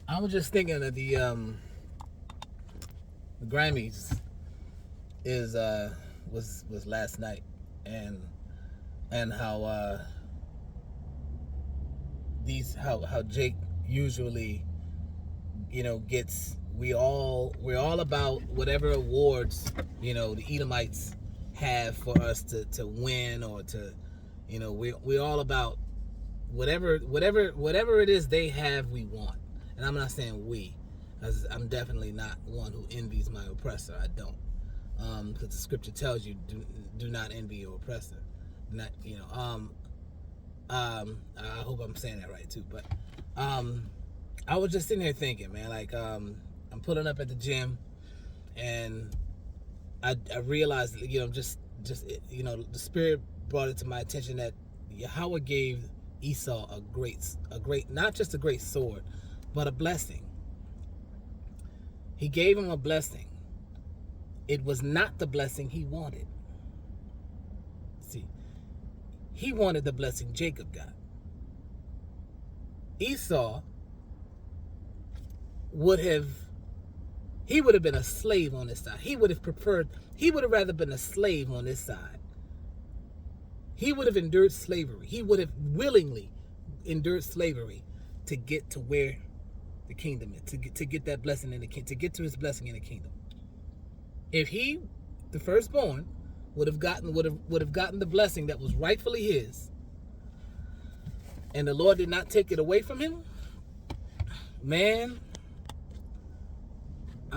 I was just thinking that the Grammys is was last night, and how how Jake usually gets, we're all about whatever awards the Edomites have for us to win, or to we're all about whatever it is they have, we want. And I'm not saying we, as I'm definitely not one who envies my oppressor. I don't, because the scripture tells you, do not envy your oppressor. Not I hope I'm saying that right too. But I was just sitting here thinking, man, like I'm pulling up at the gym, and I realized, the Spirit brought it to my attention that Yahweh gave Esau a great, not just a great sword, but a blessing. He gave him a blessing. It was not the blessing he wanted. See, he wanted the blessing Jacob got. Esau would have been a slave on this side. He would have rather been a slave on this side. He would have endured slavery. He would have willingly endured slavery to get to where the kingdom is, to get that blessing in the kingdom, to get to his blessing in the kingdom. If he, the firstborn, would have gotten the blessing that was rightfully his, and the Lord did not take it away from him, man,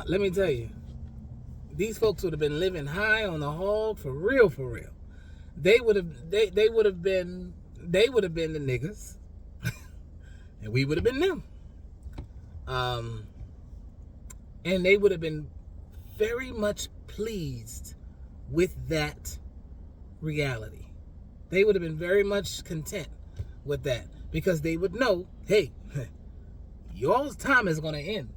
let me tell you, these folks would have been living high on the hog for real, for real. They would have been the niggas, and we would have been them. And they would have been very much pleased with that reality. They would have been very much content with that, because they would know, hey, y'all's time is going to end.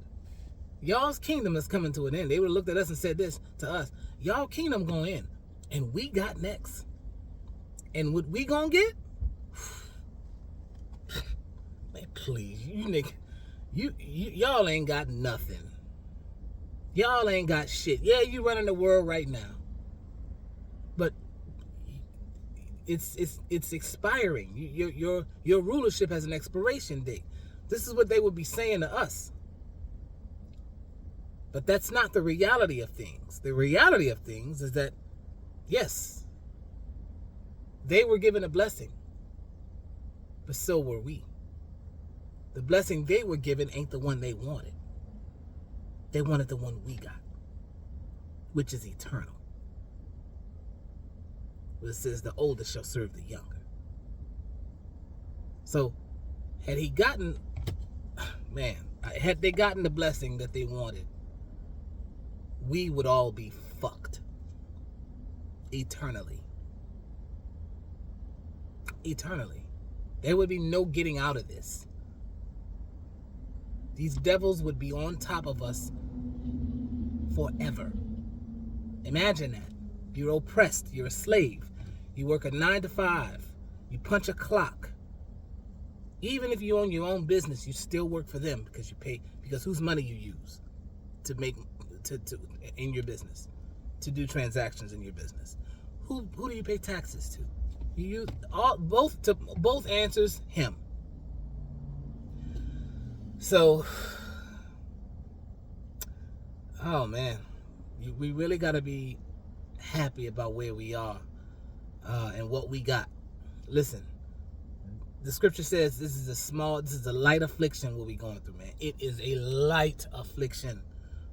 Y'all's kingdom is coming to an end. They would have looked at us and said this to us: y'all kingdom going to end, and we got next. And what we gonna get? Man, please, you nigga, y'all ain't got nothing. Y'all ain't got shit. Yeah, you running the world right now, but it's expiring. Your rulership has an expiration date. This is what they would be saying to us. But that's not the reality of things. The reality of things is that, yes, they were given a blessing, but so were we. The blessing they were given ain't the one they wanted. They wanted the one we got, which is eternal. It says the older shall serve the younger. So, had they gotten the blessing that they wanted, we would all be fucked eternally. Eternally. There would be no getting out of this. These devils would be on top of us forever. Imagine that. You're oppressed. You're a slave. You work a 9 to 5. You punch a clock. Even if you own your own business, you still work for them because you pay, because whose money you use to make to in your business, to do transactions in your business. Who do you pay taxes to? You both answers him. So, oh man, we really got to be happy about where we are and what we got. Listen, the scripture says this is a light affliction what we going through, man. It is a light affliction,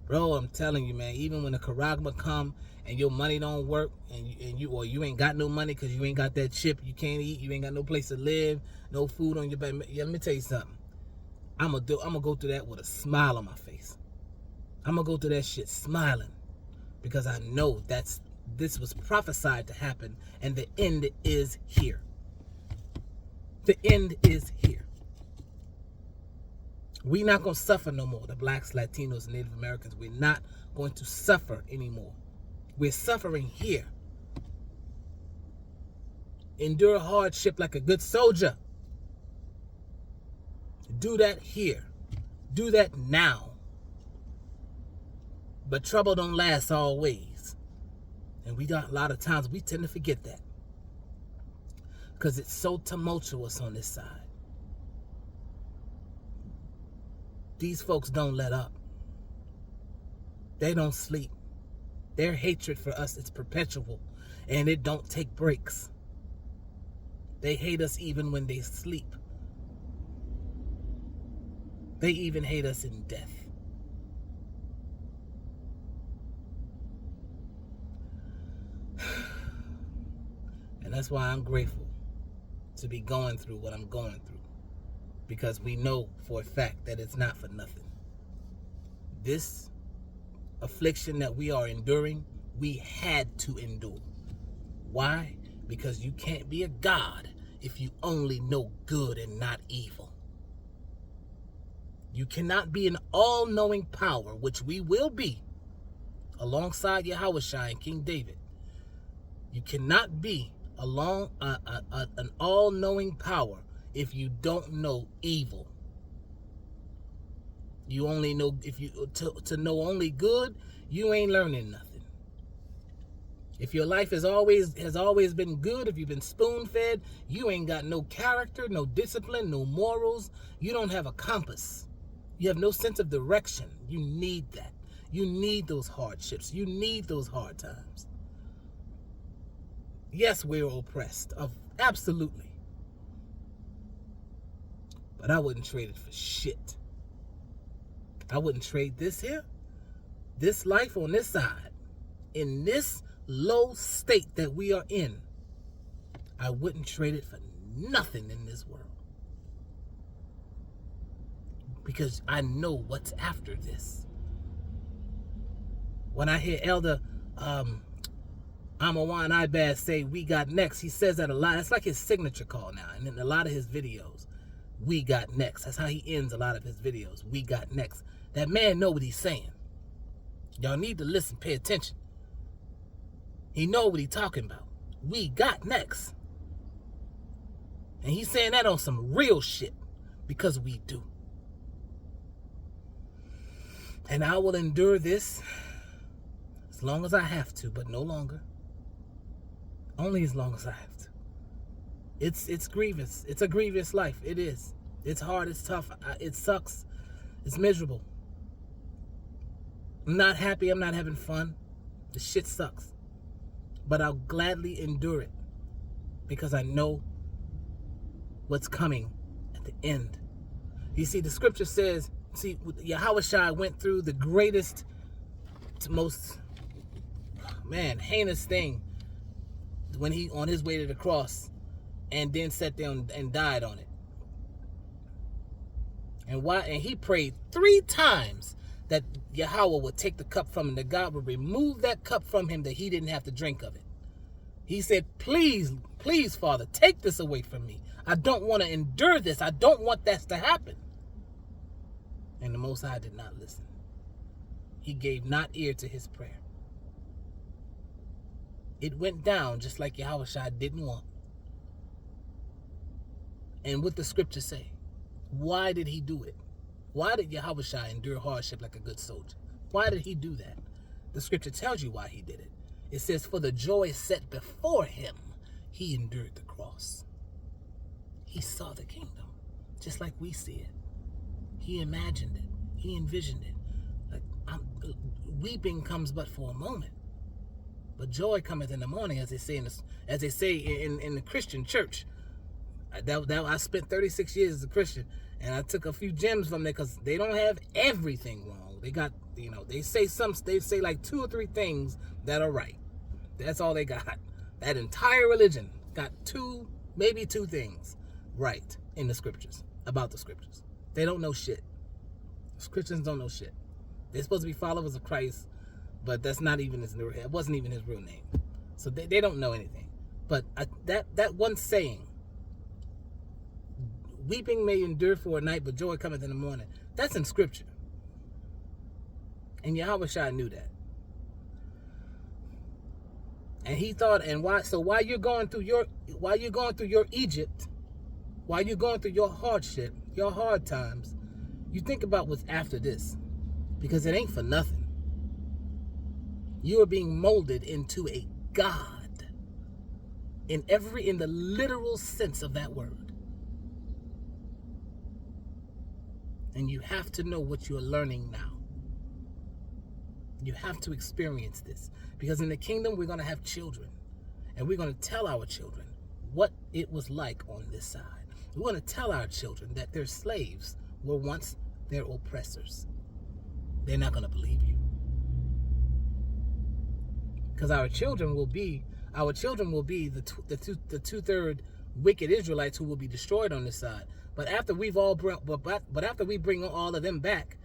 bro. I'm telling you, man. Even when the charagma come and your money don't work, and you ain't got no money because you ain't got that chip, you can't eat, you ain't got no place to live, no food on your back. Yeah, let me tell you something. I'm gonna go through that with a smile on my face. I'm gonna go through that shit smiling, because I know this was prophesied to happen, and the end is here. The end is here. We're not gonna suffer no more. The blacks, Latinos, and Native Americans, we're not going to suffer anymore. We're suffering here. Endure hardship like a good soldier. Do that here. Do that now. But trouble don't last always. And we got a lot of times we tend to forget that. Because it's so tumultuous on this side. These folks don't let up. They don't sleep. Their hatred for us is perpetual. And it don't take breaks. They hate us even when they sleep. They even hate us in death. And that's why I'm grateful to be going through what I'm going through. Because we know for a fact that it's not for nothing. This affliction that we are enduring, we had to endure. Why? Because you can't be a God if you only know good and not evil. You cannot be an all-knowing power, which we will be, alongside Yahushua and King David. You cannot be an all-knowing power if you don't know evil. You only know, if you to know only good, you ain't learning nothing. If your life has always been good, if you've been spoon-fed, you ain't got no character, no discipline, no morals. You don't have a compass. You have no sense of direction. You need that. You need those hardships. You need those hard times. Yes, we're oppressed. Absolutely. But I wouldn't trade it for shit. I wouldn't trade this here, this life on this side, in this low state that we are in. I wouldn't trade it for nothing in this world. Because I know what's after this. When I hear Elder Amawan Ibaz say, "We got next," he says that a lot. That's like his signature call now. And in a lot of his videos, "We got next." That's how he ends a lot of his videos. "We got next." That man know what he's saying. Y'all need to listen, pay attention. He know what he's talking about. We got next. And he's saying that on some real shit, because we do. And I will endure this as long as I have to, but no longer. Only as long as I have to. It's grievous. It's a grievous life. It is. It's hard. It's tough. It sucks. It's miserable. I'm not happy. I'm not having fun. The shit sucks. But I'll gladly endure it because I know what's coming at the end. You see, the scripture says, Yahushua went through the greatest, most, heinous thing when he on his way to the cross, and then sat down and died on it. And he prayed 3 times that Yahweh would take the cup from him, that God would remove that cup from him, that he didn't have to drink of it. He said, "Please, please, Father, take this away from me. I don't want to endure this. I don't want that to happen." And the Most High did not listen. He gave not ear to his prayer. It went down just like Yahushua didn't want. And what the scriptures say, why did he do it? Why did Yahushua endure hardship like a good soldier? Why did he do that? The scripture tells you why he did it. It says, for the joy set before him, he endured the cross. He saw the kingdom, just like we see it. He imagined it. He envisioned it. Like, weeping comes but for a moment, but joy cometh in the morning, as they say in the Christian church. I spent 36 years as a Christian, and I took a few gems from there because they don't have everything wrong. They got, they say like 2 or 3 things that are right. That's all they got. That entire religion got 2, maybe 2 things right in the scriptures, about the scriptures. They don't know shit. Christians don't know shit. They're supposed to be followers of Christ, but that's not even it wasn't even his real name. So they don't know anything. But that one saying, weeping may endure for a night, but joy cometh in the morning. That's in scripture. And Yahushua knew that. And he thought, while you're going through your Egypt, while you're going through your hardship, your hard times, you think about what's after this, because it ain't for nothing. You are being molded into a God in the literal sense of that word. And you have to know what you're learning now. You have to experience this, because in the kingdom we're going to have children, and we're going to tell our children what it was like on this side. We're going to tell our children that their slaves were once their oppressors. They're not going to believe you, because our children will be the two-third wicked Israelites who will be destroyed on this side. But after we bring all of them back,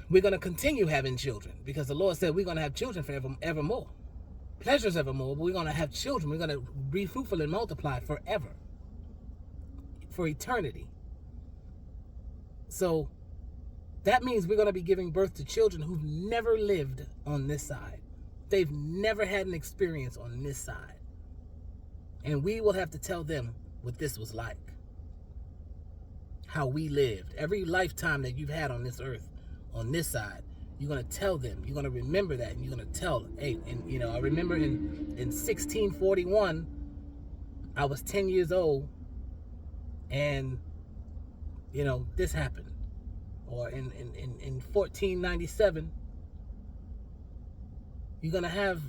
we're going to continue having children, because the Lord said we're going to have children forevermore. Pleasures evermore, but we're going to have children. We're going to be fruitful and multiply forever, for eternity. So that means we're going to be giving birth to children who've never lived on this side. They've never had an experience on this side. And we will have to tell them what this was like, how we lived. Every lifetime that you've had on this earth, on this side, you're going to tell them. You're going to remember that, and you're going to tell them. Hey, and I remember in 1641, I was 10 years old, and this happened. Or in 1497, you're going to have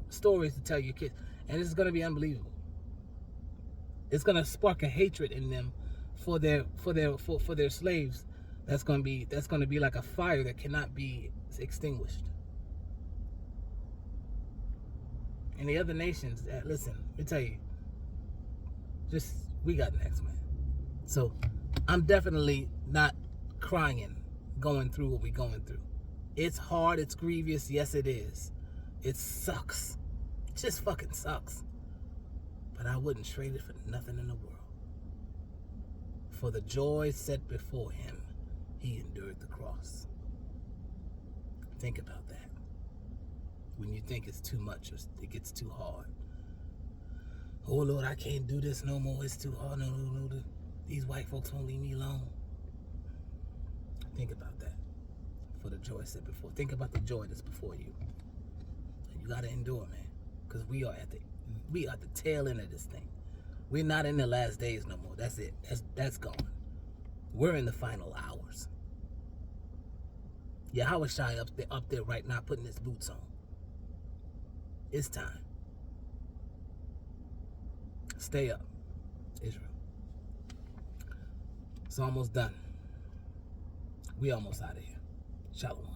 stories to tell your kids, and it's going to be unbelievable. It's going to spark a hatred in them for their slaves. That's going to be like a fire that cannot be extinguished. And the other nations, listen, let me tell you, we got next, man. So I'm definitely not crying going through what we're going through. It's hard, it's grievous, yes it is. It sucks. It just fucking sucks. But I wouldn't trade it for nothing in the world. For the joy set before him, he endured the cross. Think about that. When you think it's too much or it gets too hard. Oh Lord, I can't do this no more. It's too hard. No. These white folks won't leave me alone. Think about that. For the joy set before. Think about the joy that's before you. And you gotta endure, man. Because we are at the tail end of this thing. We're not in the last days no more. That's it. That's gone. We're in the final hours. Yahweh Shai up there right now putting his boots on. It's time. Stay up, Israel. It's almost done. We almost out of here. Shalom.